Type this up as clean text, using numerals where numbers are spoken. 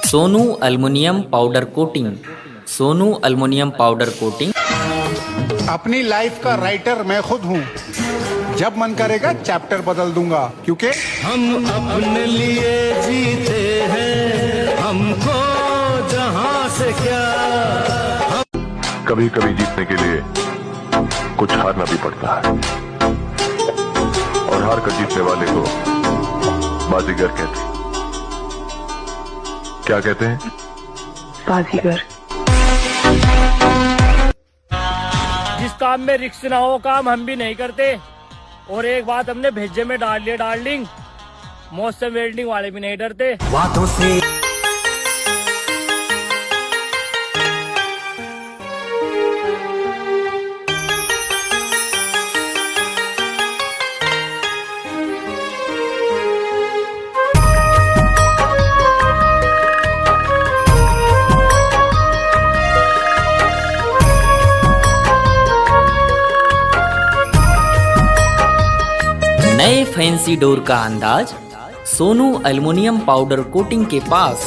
Sonu aluminium powder coating. Sonu aluminium powder coating. अपनी life का writer मैं खुद हूँ, जब मन करेगा चैप्टर बदल दूंगा, क्योंकि हम अपने लिए जीते हैं, हमको जहां से क्या। कभी कभी जीतने के लिए कुछ हारना भी पड़ता है, और हार कर जीतने वाले को बाजीगर कहते हैं। क्या कहते हैं? बाजीगर। जिस काम में रिस्क ना हो काम हम भी नहीं करते। और एक बात हमने भेजे में डाल लिया डार्लिंग, मौसम वेल्डिंग वाले भी नहीं डरते। बातों से नए फैंसी डोर का अंदाज सोनू एल्युमिनियम पाउडर कोटिंग के पास।